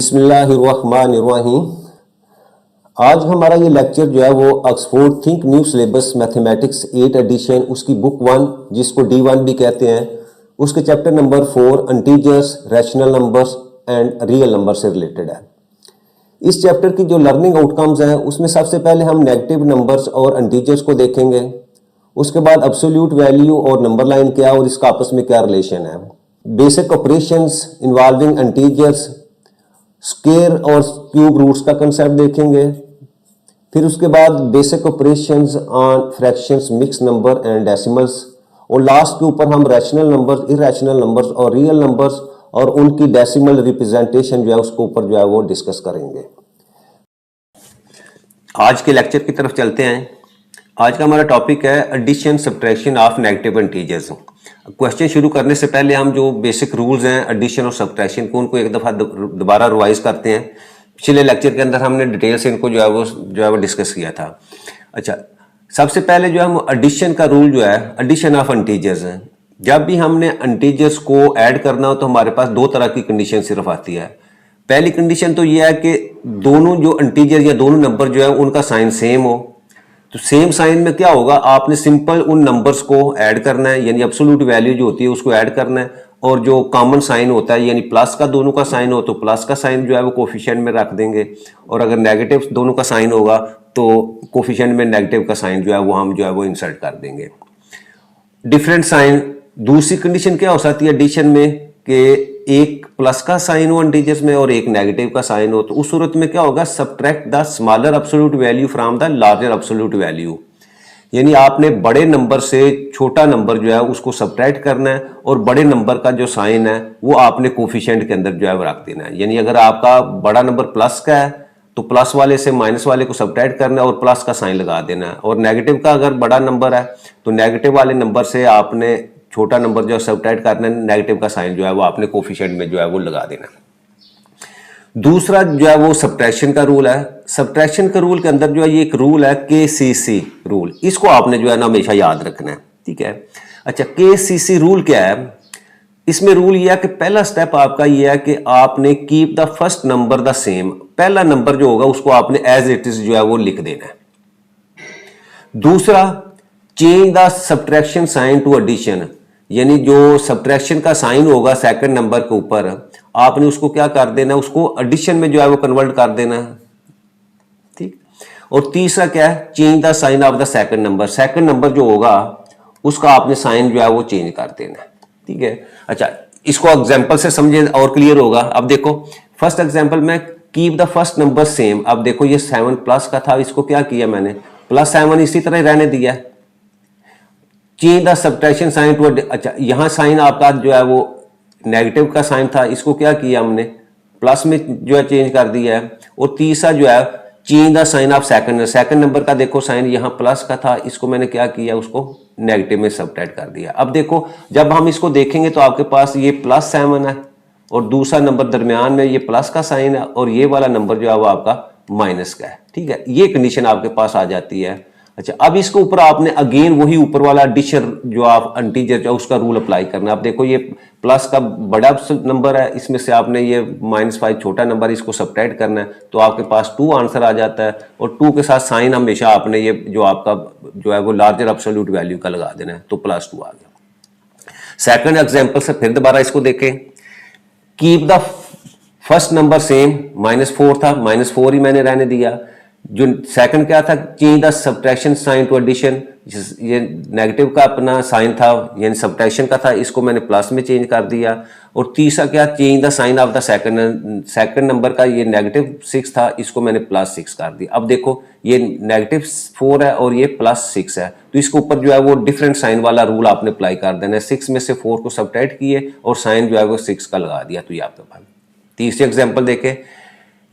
बिस्मिल्लाहिर्रहमानिर्रहीम। आज हमारा ये लेक्चर जो है वो Oxford think new syllabus mathematics 8 edition उसकी बुक 1 जिसको D1 भी कहते हैं उसके chapter number 4 integers, rational numbers and real number से रिलेटेड है। इस चैप्टर की जो लर्निंग आउटकम्स हैं उसमें सबसे पहले हम नेगेटिव नंबर्स और इंटीजर्स को देखेंगे। उसके बाद एब्सोल्यूट वैल्यू और नंबर लाइन क्या और इसका आपस में क्या रिलेशन है। Basic operations involving integers, square और क्यूब रूट्स का कंसेप्ट देखेंगे। फिर उसके बाद basic operations on fractions, mix number and decimals, और लास्ट के ऊपर हम रैशनल नंबर्स, इरैशनल नंबर्स और रियल नंबर्स और उनकी डेसिमल रिप्रेजेंटेशन जो है उसके ऊपर जो है वो डिस्कस करेंगे। आज के लेक्चर की तरफ चलते हैं। आज का हमारा टॉपिक है addition subtraction of negative integers. Question शुरू करने से पहले हम जो बेसिक रूल्स हैं एडिशन और सब्ट्रैक्शन को उनको एक दफ़ा दोबारा रिवाइज करते हैं। पिछले लेक्चर के अंदर हमने डिटेल से इनको जो है वो डिस्कस किया था। अच्छा, सबसे पहले जो हम एडिशन का रूल जो है एडिशन ऑफ इंटीजर्स है। जब भी हमने इंटीजर्स को ऐड करना हो तो हमारे पास दो तरह की कंडीशन सिर्फ आती है। पहली कंडीशन तो यह है कि दोनों जो इंटीजर या दोनों नंबर जो है उनका साइन सेम हो। तो सेम साइन में क्या होगा, आपने सिंपल उन नंबर्स को ऐड करना है, यानी एब्सोल्यूट वैल्यू जो होती है उसको ऐड करना है, और जो कॉमन साइन होता है यानी प्लस का दोनों का साइन हो तो प्लस का साइन जो है वो कोफिशिएंट में रख देंगे, और अगर नेगेटिव दोनों का साइन होगा तो कोफिशिएंट में नेगेटिव का साइन जो है वो हम जो है वो इंसर्ट कर देंगे। डिफरेंट साइन, दूसरी कंडीशन क्या हो सकती है एडिशन में कि एक प्लस का साइन हो इंटीजर्स में और एक नेगेटिव का साइन हो, तो उस सूरत में क्या होगा, subtract the smaller absolute value from the larger absolute value, यानी आपने बड़े नंबर से छोटा नंबर जो है उसको सब्ट्रैक्ट करना है और बड़े नंबर का जो साइन है वो आपने कोफिशिएंट के अंदर जो है रख देना है। यानी अगर आपका बड़ा नंबर प्लस का है तो प्लस वाले से माइनस वाले को सब्ट्रैक्ट करना है और प्लस का साइन लगा देना है, और नेगेटिव का अगर बड़ा नंबर है तो नेगेटिव वाले नंबर से आपने छोटा नंबर जो है सब्ट्रैक्ट करना है, नेगेटिव का साइन जो है वो आपने कोफिशिएंट में जो है वो लगा देना है। दूसरा जो है वो सब्ट्रैक्शन का रूल है। सब्ट्रैक्शन का रूल के अंदर जो है ये एक रूल है KCC रूल, इसको आपने जो है ना हमेशा याद रखना है, ठीक है। अच्छा, KCC रूल क्या है, इसमें रूल यह है कि पहला स्टेप आपका यह है कि आपने keep the first number the same, पहला नंबर जो होगा उसको आपने एज इट इज जो है वो लिख देना है। दूसरा, change the subtraction sign to addition, यानी जो सब्ट्रैक्शन का साइन होगा सेकंड नंबर के ऊपर आपने उसको क्या कर देना है, उसको एडिशन में जो है वो कन्वर्ट कर देना है, ठीक। और तीसरा क्या है, change the sign of the second number, second number जो होगा उसका आपने साइन जो है वो चेंज कर देना है, ठीक है। अच्छा, इसको एग्जांपल से समझे और क्लियर होगा। अब देखो फर्स्ट एग्जांपल में keep the first number same. अब देखो ये 7 प्लस का था, इसको क्या किया मैंने, +7 इसी तरह रहने दिया। Change the subtraction sign to, अच्छा यहां साइन आपका जो है वो नेगेटिव का साइन था, इसको क्या किया हमने प्लस में जो है चेंज कर दिया है। और तीसरा जो है change the sign of second number का, देखो साइन यहां प्लस का था, इसको मैंने क्या किया, उसको नेगेटिव में सब्ट्रैक्ट कर दिया। अब देखो जब हम इसको देखेंगे तो आपके पास ये +7 है और दूसरा नंबर दरमियान में ये प्लस का साइन है और ये वाला नंबर जो है वो आपका माइनस का है, ठीक है। ये कंडीशन आपके पास आ जाती है। अच्छा, अब इसके ऊपर आपने अगेन वही ऊपर वाला एडिशन जो आप इंटीजर जो उसका रूल अप्लाई करना है। अब देखो ये प्लस का बड़ा नंबर है, इसमें से आपने ये -5 छोटा नंबर इसको सब्ट्रैक्ट करना है तो आपके पास 2 आंसर आ जाता है, और 2 के साथ साइन हमेशा आपने ये जो आपका जो है वो लार्जर एब्सोल्यूट वैल्यू का लगा देना है, तो +2 आ गया। सेकंड एग्जांपल से फिर दोबारा इसको देखें। Keep the first number same, -4 था, -4 ही मैंने रहने दिया। जो सेकंड क्या था, change the subtraction sign to addition, ये नेगेटिव का अपना साइन था यानी सब्ट्रैक्शन का था, इसको मैंने प्लस में चेंज कर दिया। और तीसरा क्या, change the sign of the second number का, ये -6 था, इसको मैंने +6 कर दिया। अब देखो ये -4 है और ये +6 है, तो इसके ऊपर जो है वो डिफरेंट साइन वाला रूल आपने अप्लाई कर देना है। 6 में से 4 को सब्ट्रैक्ट किए और साइन जो है वो 6 का लगा दिया, तो ये आपके पास। तीसरी एग्जाम्पल देखें,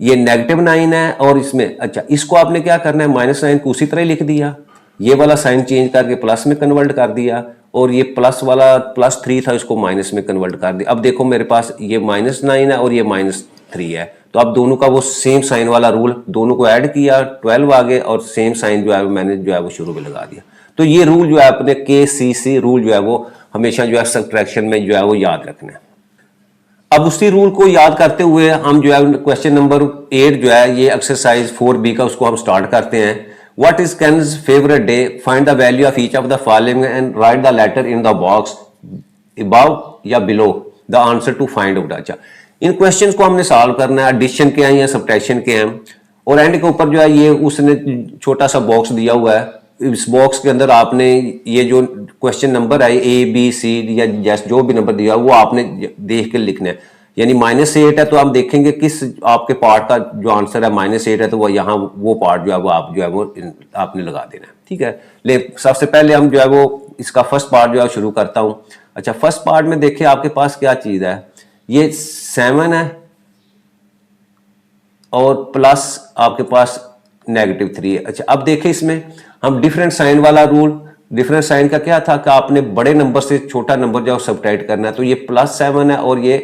ये -9 है और इसमें, अच्छा इसको आपने क्या करना है, -9 को उसी तरह लिख दिया, ये वाला साइन चेंज करके प्लस में कन्वर्ट कर दिया, और ये प्लस वाला +3 था इसको माइनस में कन्वर्ट कर दिया। अब देखो मेरे पास ये -9 है और ये -3 है, तो अब दोनों का वो सेम साइन वाला रूल, दोनों को ऐड किया 12 आ गए और सेम साइन जो है मैंने जो है वो शुरू में लगा दिया। तो ये रूल जो है अपने KCC रूल जो है वो हमेशा जो है सब्ट्रैक्शन में जो है वो याद रखना है। अब उसी रूल को याद करते हुए हम जो है क्वेश्चन नंबर 8 जो है ये एक्सरसाइज 4B का उसको हम स्टार्ट करते हैं। What is Ken's favourite day, find the value of each of the following and write the letter in the box above या below the answer to find out. अच्छा, इन क्वेश्चंस को हमने सॉल्व करना है, एडिशन के हैं या सब्ट्रैक्शन के हैं, और एंड के ऊपर जो है ये उसने छोटा सा बॉक्स दिया हुआ है। इस बॉक्स के अंदर आपने ये जो क्वेश्चन नंबर है ABCD या जैस जो भी नंबर दिया वो आपने देख के लिखना है। यानी -8 है तो हम देखेंगे किस आपके पार्ट का जो आंसर है -8 है, तो वो यहाँ वो पार्ट जो है वो आप जो है वो आपने लगा देना है। ठीक है, ले सबसे पहले हम जो है वो इसका फर्स्ट पार्ट जो है शुरू करता हूँ। अच्छा, फर्स्ट पार्ट में देखिए आपके पास क्या चीज है, ये 7 है और प्लस आपके पास -3 है। अच्छा, अब देखिए इसमें हम डिफरेंट साइन वाला रूल, डिफरेंट साइन का क्या था कि आपने बड़े नंबर से छोटा नंबर जो सब्ट्रैक्ट करना है, तो ये +7 है और ये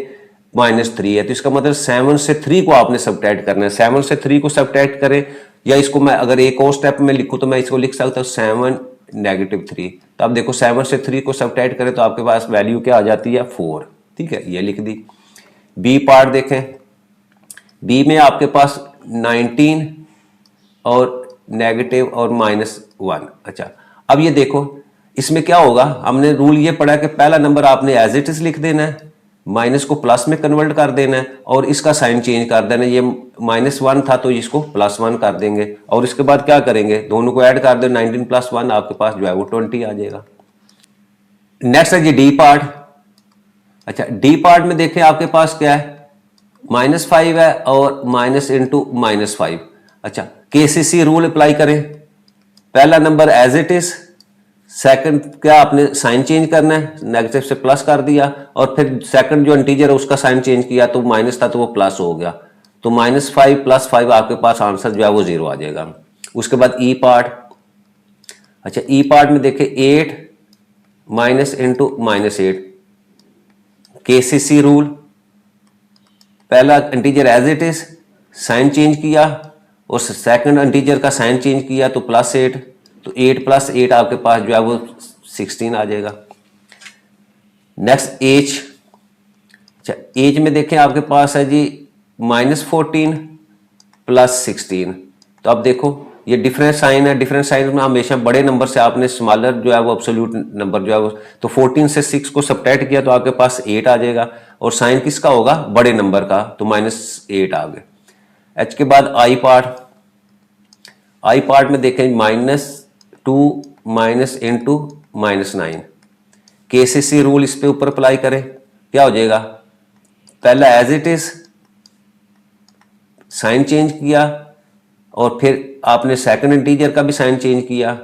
-3 है, तो इसका मतलब 7 से 3 को आपने सब्ट्रैक्ट करना है। 7 से 3 को सब्ट्रैक्ट करें, या इसको मैं अगर एक और स्टेप में लिखूं तो मैं इसको लिख सकता हूँ 7 -3। तो अब देखो 7 से 3 को सब्ट्रैक्ट करें तो आपके पास वैल्यू क्या आ जाती है 4। ठीक है, ये लिख दी। बी पार्ट देखें, बी में आपके पास 19 और नेगेटिव और -1। अच्छा, अब ये देखो इसमें क्या होगा, हमने रूल ये पढ़ा कि पहला नंबर आपने एज इट इज लिख देना है, माइनस को प्लस में कन्वर्ट कर देना है और इसका साइन चेंज कर देना है। ये -1 था तो इसको +1 कर देंगे और इसके बाद क्या करेंगे, दोनों को ऐड कर दो, 19 + 1 आपके पास जो है वो 20 आ जाएगा। नेक्स्ट है जी डी पार्ट। अच्छा, डी पार्ट में देखें आपके पास क्या है, -5 है और माइनस इंटू -5। अच्छा, KCC रूल अप्लाई करें, पहला number as it is, second क्या आपने साइन चेंज करना है, नेगेटिव से प्लस कर दिया और फिर सेकंड जो इंटीजर है उसका साइन चेंज किया तो माइनस था तो वो प्लस हो गया, तो -5 + 5 आपके पास आंसर जो है वो 0 आ जाएगा। उसके बाद ई पार्ट। अच्छा, ई पार्ट में देखें 8 माइनस इंटू -8, KCC रूल, पहला integer as it is, sign change किया और सेकंड इंटीजर का साइन चेंज किया तो +8, तो 8 + 8 आपके पास जो है वो 16 आ जाएगा। Next as. अच्छा, एज में देखें आपके पास है जी -14 + 16, तो अब देखो ये डिफरेंट साइन है, डिफरेंट साइन में हमेशा बड़े नंबर से आपने स्मॉलर जो है वो एब्सोल्यूट नंबर जो है वो, तो 14 से 6 को सब्ट्रैक्ट किया तो आपके पास 8 आ जाएगा और साइन किसका होगा, बड़े नंबर का, तो -8 आ गए। एच के बाद आई पार्ट। आई पार्ट में देखें -2 माइनस इंटू -9, KCC रूल इस पे ऊपर अप्लाई करें, क्या हो जाएगा, पहला as it is, sign change किया और फिर आपने सेकंड इंटीजर का भी साइन चेंज किया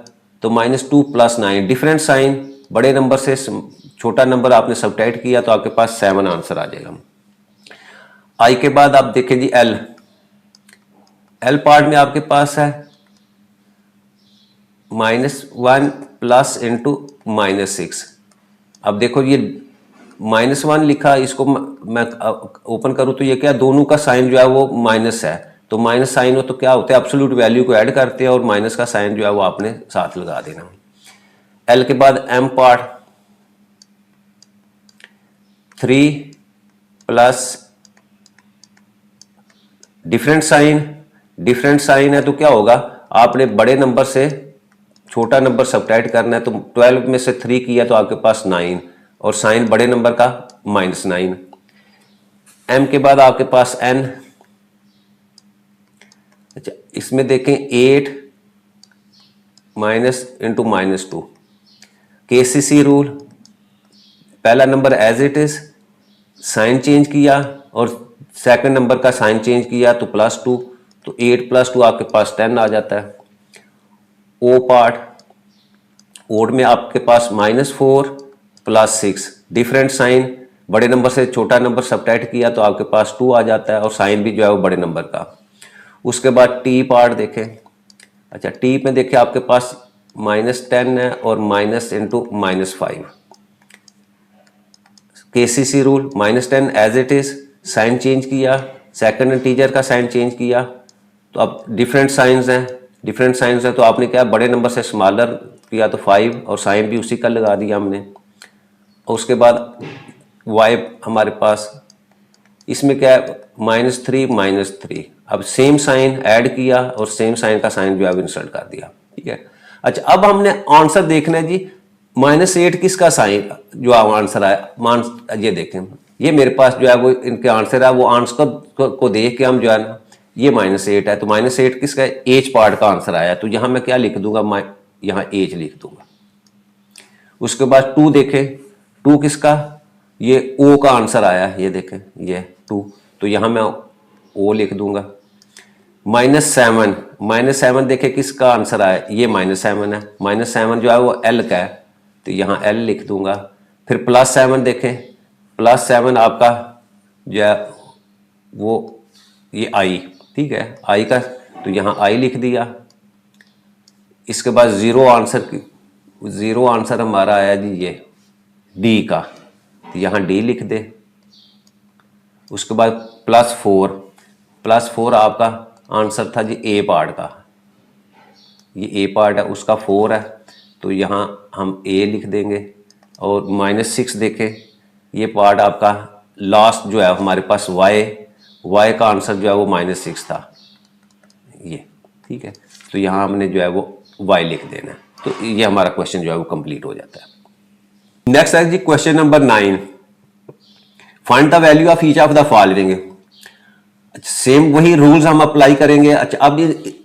तो -2 + 9, डिफरेंट साइन, बड़े नंबर से छोटा नंबर आपने सब्ट्रैक्ट किया तो आपके पास 7 आंसर आ जाएगा। आई के बाद आप देखें जी एल। एल पार्ट में आपके पास है -1 प्लस इंटू -6। अब देखो ये -1 लिखा, इसको मैं ओपन करूं तो ये क्या, दोनों का साइन जो है वो माइनस है, तो माइनस साइन हो तो क्या होता है, एब्सोल्यूट वैल्यू को ऐड करते हैं और माइनस का साइन जो है वो आपने साथ लगा देना। एल के बाद M part, 3 plus different sign, different sign है तो क्या होगा, आपने बड़े नंबर से छोटा नंबर सब्ट्रैक्ट करना है, तो 12 में से 3 किया तो आपके पास 9 और साइन बड़े नंबर का -9। एम के बाद आपके पास एन। अच्छा, इसमें देखें 8 माइनस इंटू -2, KCC रूल, पहला number as it is, sign change किया और सेकंड नंबर का साइन चेंज किया तो +2, तो 8 + 2 आपके पास 10 आ जाता है। ओ पार्ट, ओड में आपके पास -4 + 6, डिफरेंट साइन, बड़े नंबर से छोटा नंबर सब्ट्रैक्ट किया तो आपके पास 2 आ जाता है और साइन भी जो है वो बड़े नंबर का। उसके बाद टी पार्ट देखें। अच्छा, टी में देखें आपके पास -10 है और minus into -5, KCC rule, -10 as it is, sign change किया, सेकंड इंटीजर का साइन चेंज किया, तो अब डिफरेंट साइंस हैं, डिफरेंट साइंस है तो आपने क्या, बड़े नंबर से स्मॉलर किया तो 5 और साइन भी उसी का लगा दिया हमने। और उसके बाद वाई हमारे पास इसमें क्या है, -3 अब सेम साइन ऐड किया और सेम साइन का साइन जो है इंसर्ट कर दिया, ठीक है। अच्छा, अब हमने आंसर देखना है जी, -8 किसका साइन जो आंसर आया, ये देखें, ये मेरे पास जो है वो इनके आंसर है, वो आंसर को देख के हम जो है ना, ये -8 है, तो -8 किसका है, एच पार्ट का आंसर आया, तो यहां मैं क्या लिख दूंगा, यहां एच लिख दूंगा। उसके बाद 2 देखें, 2 किसका, ये ओ का आंसर आया, ये देखें ये 2, तो यहां मैं ओ लिख दूंगा। -7 देखें किसका आंसर आया, ये -7 है, -7 जो है वो एल का है, तो यहाँ एल लिख दूंगा। फिर +7 देखें, +7 आपका जो है वो ये आई, ठीक है, आई का, तो यहाँ आई लिख दिया। इसके बाद ज़ीरो आंसर हमारा आया जी ये डी का, तो यहाँ डी लिख दे। उसके बाद +4 आपका आंसर था जी ए पार्ट का, ये ए पार्ट है, उसका 4 है, तो यहाँ हम ए लिख देंगे। और -6 देखें, ये पार्ट आपका लास्ट जो है हमारे पास वाई का आंसर जो है वो -6 था, ये, ठीक है, तो यहाँ हमने जो है वो वाई लिख देना है, तो ये हमारा क्वेश्चन जो है वो कंप्लीट हो जाता है। नेक्स्ट है जी question number 9, find the value of each of the following. Same वही रूल्स हम अप्लाई करेंगे। अच्छा, अब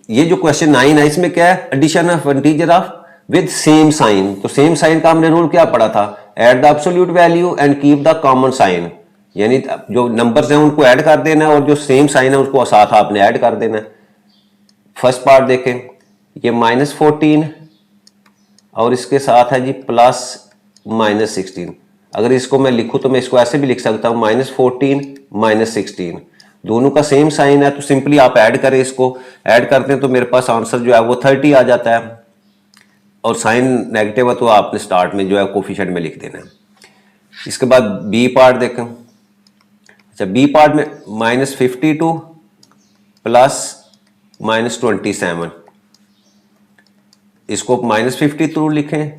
ये जो क्वेश्चन 9 है, इसमें क्या है, addition of integer of with same sign. तो सेम साइन का हमने रूल क्या पढ़ा था, add the absolute value and keep the common sign, यानी जो नंबर्स हैं उनको ऐड कर देना है और जो सेम साइन है उसको साथ आपने ऐड कर देना है। फर्स्ट पार्ट देखें, ये -14 और इसके साथ है जी +-16। अगर इसको मैं लिखूं तो मैं इसको ऐसे भी लिख सकता हूं, -14 -16, दोनों का सेम साइन है, तो सिंपली आप ऐड करें, इसको ऐड करते हैं तो मेरे पास आंसर जो है वो 30 आ जाता है। और साइन नेगेटिव है तो आपने स्टार्ट में जो है कोफिशिएंट में लिख देना है। इसके बाद बी पार्ट देखें। अच्छा, बी पार्ट में -52 +-27, इसको -52 लिखें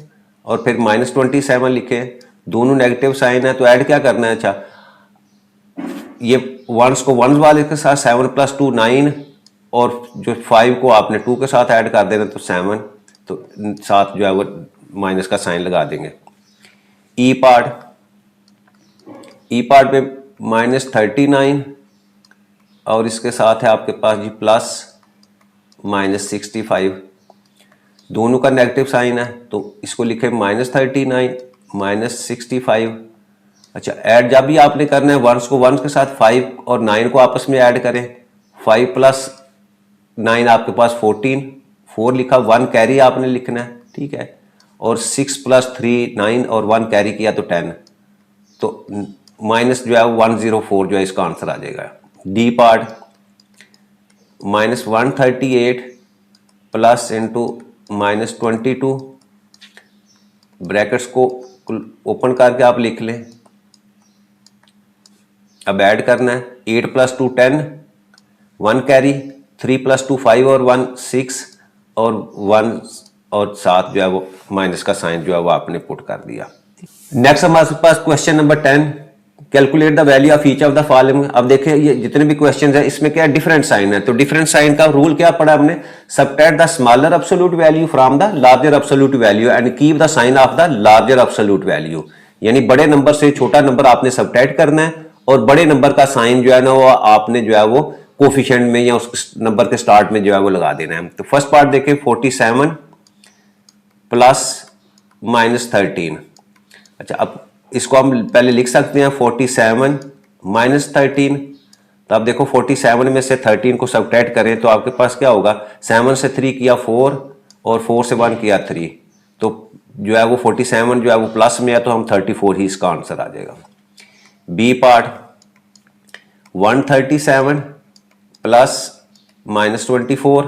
और फिर -27 लिखें, दोनों नेगेटिव साइन है, तो ऐड क्या करना है, अच्छा ये वंस को वंस वाले के साथ 7 + 2 9, और जो 5 को आपने 2 के साथ ऐड कर देना, तो 7, तो साथ जो है वो माइनस का साइन लगा देंगे। ई पार्ट पे -39 और इसके साथ है आपके पास जी +-65, दोनों का नेगेटिव साइन है, तो इसको लिखे -39 -65। अच्छा, ऐड जब भी आपने करना है वंस को वंस के साथ 5 और 9 को आपस में ऐड करें, 5 + 9 आपके पास 14, 4 लिखा, 1 कैरी आपने लिखना है, ठीक है, और 6 + 3 9 और 1 कैरी किया तो 10, तो माइनस जो है 104 जो है इसका आंसर आ जाएगा। D part -138 plus into -22, brackets को ओपन करके आप लिख लें। अब ऐड करना है, 8 + 2 10, 1 कैरी, 3 + 2 5 और 1 6 और 1 और 7 जो है वो माइनस का साइन जो है वो आपने पुट कर दिया। नेक्स्ट हमारे पास question number 10, calculate the value of each of the following. अब देखिए ये जितने भी क्वेश्चन है इसमें क्या डिफरेंट साइन है, तो डिफरेंट साइन का रूल क्या पढ़ा हमने, subtract the smaller absolute value from the larger absolute value and keep the sign of the larger absolute value, यानी बड़े नंबर से छोटा नंबर आपने सबट्रैक्ट करना है और बड़े नंबर का साइन जो है ना वो आपने जो है वो कोफिशिएंट में या उस नंबर के स्टार्ट में जो है वो लगा देना है। तो फर्स्ट पार्ट देखें, 47 + -13। अच्छा, अब इसको हम पहले लिख सकते हैं 47 - 13। तो अब देखो 47 में से 13 को सबट्रैक्ट करें तो आपके पास क्या होगा, 7 से 3 किया 4 और 4 से 1 किया 3, तो जो है वो 47 जो है वो प्लस में है, तो हम 34 ही इसका आंसर आ जाएगा। B part 137 + -24।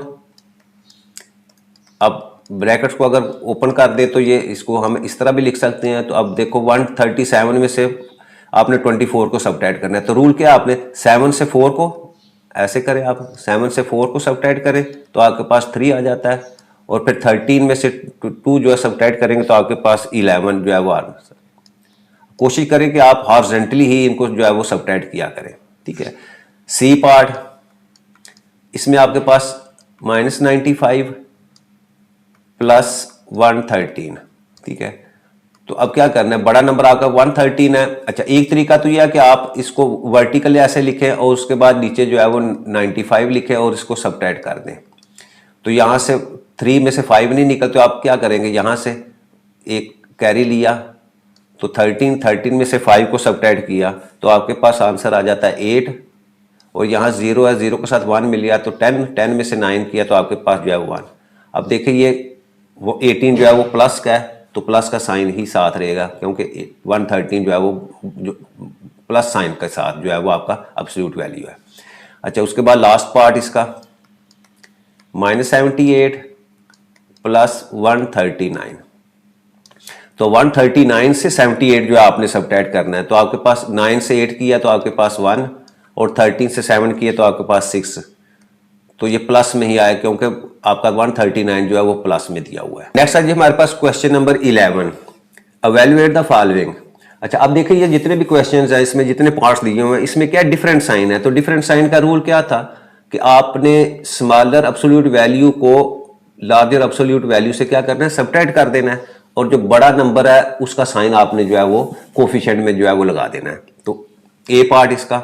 अब ब्रैकेट्स को अगर ओपन कर दे तो ये इसको हम इस तरह भी लिख सकते हैं। तो अब देखो 137 में से आपने 24 को सबट्रैक्ट करना है, तो रूल क्या है, आपने 7 से 4 को ऐसे करें, आप 7 से 4 को सबट्रैक्ट करें तो आपके पास 3 आ जाता है, और फिर 13 में से 2 जो है सबट्रैक्ट करेंगे तो आपके पास 11 जो है वो आ। कोशिश करें कि आप हॉरिजॉन्टली ही इनको जो है वो सबट्रैक्ट किया करें। ठीक है। सी पार्ट, इसमें आपके पास -95 प्लस 113, ठीक है। तो अब क्या करना है, बड़ा नंबर आपका 113 है। अच्छा, एक तरीका तो यह है कि आप इसको वर्टिकली ऐसे लिखें और उसके बाद नीचे जो है वो 95 लिखें और इसको सबट्रैक्ट कर दें। तो यहाँ से 3 में से 5 नहीं निकल, तो आप क्या करेंगे, यहाँ से एक कैरी लिया तो 13 में से 5 को सबट्रैक्ट किया तो आपके पास आंसर आ जाता है 8, और यहाँ 0 है, 0 के साथ 1 मिल गया तो 10 में से 9 किया तो आपके पास जो है 1। अब देखिए ये वो 18 जो है वो प्लस का है, तो प्लस का साइन ही साथ रहेगा क्योंकि 113 जो है वो जो प्लस साइन के साथ जो है वो आपका एब्सोल्यूट वैल्यू है। अच्छा, उसके बाद लास्ट पार्ट इसका -78 प्लस 139, तो 139 से 78 जो है आपने सबट्रैक्ट करना है। तो आपके पास 9 से 8 किया तो आपके पास 1, और 13 से 7 किए तो आपके पास 6, तो ये प्लस में ही आया क्योंकि आपका 139 जो है वो प्लस में दिया हुआ है। नेक्स्ट है जी हमारे पास question number 11, evaluate the following. अच्छा, अब देखिए ये जितने भी क्वेश्चंस हैं इसमें जितने पार्ट्स दिए हुए हैं इसमें क्या डिफरेंट साइन है। तो डिफरेंट साइन का रूल क्या था कि आपने स्मॉलर एब्सोल्यूट वैल्यू को लार्जर एब्सोल्यूट वैल्यू से क्या करना है, सबट्रैक्ट कर देना है, और जो बड़ा नंबर है उसका साइन आपने जो है वो कोफिशिएंट में जो है वो लगा देना है। तो ए पार्ट इसका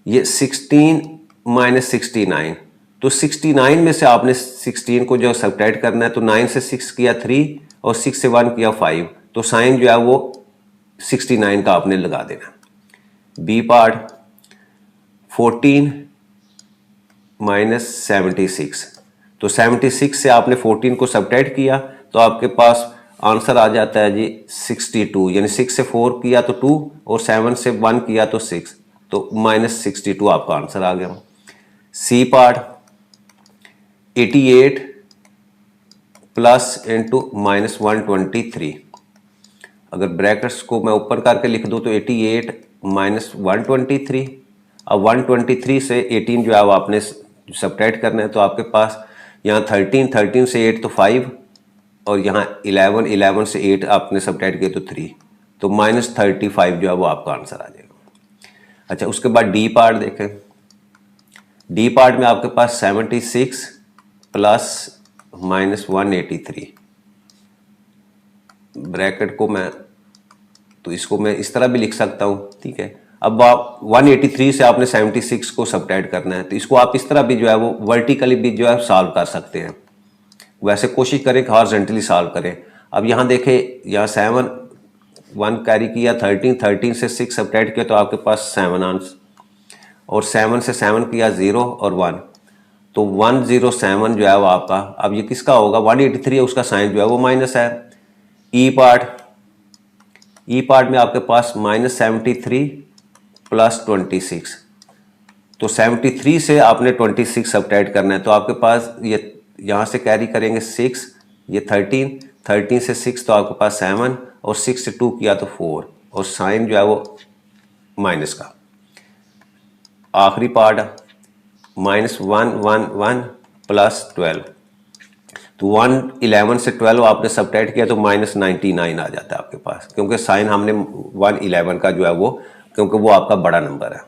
ये 16 - 69, तो 69 में से आपने 16 को जो सबट्रैक्ट करना है, तो 9 से 6 किया 3 और 6 से 1 किया 5, तो साइन जो है वो 69 का आपने लगा देना। बी पार्ट 14 - 76, तो 76 से आपने 14 को सबट्रैक्ट किया तो आपके पास आंसर आ जाता है जी 62, यानी 6 से 4 किया तो 2 और 7 से 1 किया तो 6, तो -62 आपका आंसर आ गया। सी पार्ट 88 प्लस इंटू -123, अगर ब्रैकेट्स को मैं ऊपर करके लिख दूं तो 88 - 123, अब 123 से 18 जो है वो आपने सबट्रैक्ट करना है, तो आपके पास यहाँ 13 से 8 तो 5, और यहाँ 11 से 8 आपने सबट्रैक्ट किया तो 3, तो -35 जो है वो आपका आंसर आ जाएगा। अच्छा, उसके बाद डी पार्ट देखें। डी पार्ट में आपके पास 76 प्लस -183, ब्रैकेट को मैं तो इसको मैं इस तरह भी लिख सकता हूँ, ठीक है। अब आप 183 से आपने 76 को सबट्रैक्ट करना है, तो इसको आप इस तरह भी जो है वो वर्टिकली भी जो है सॉल्व कर सकते हैं। वैसे कोशिश करें कि हॉरिजॉन्टली सॉल्व करें। अब यहाँ देखें, यहाँ 7 1 कैरी किया, 13 से 6 सबट्रैक्ट किया तो आपके पास 7 आंसर, और 7 से 7 किया 0 और 1, तो 107 जो है वो आपका, अब ये किसका होगा, 183 है उसका साइन जो है वो माइनस है। ई पार्ट में आपके पास -73 प्लस 26, तो 73 से आपने 26 सबट्रैक्ट करना है, तो आपके पास ये यहाँ से कैरी करेंगे 6, ये 13 से 6 तो आपके पास 7, और 6 से 2 किया तो 4, और साइन जो है वो माइनस का। आखिरी पार्ट -111 प्लस 12, तो 111 से 12 आपने सबट्रैक्ट किया तो -99 आ जाता है आपके पास, क्योंकि साइन हमने 111 का जो है वो, क्योंकि वो आपका बड़ा नंबर है।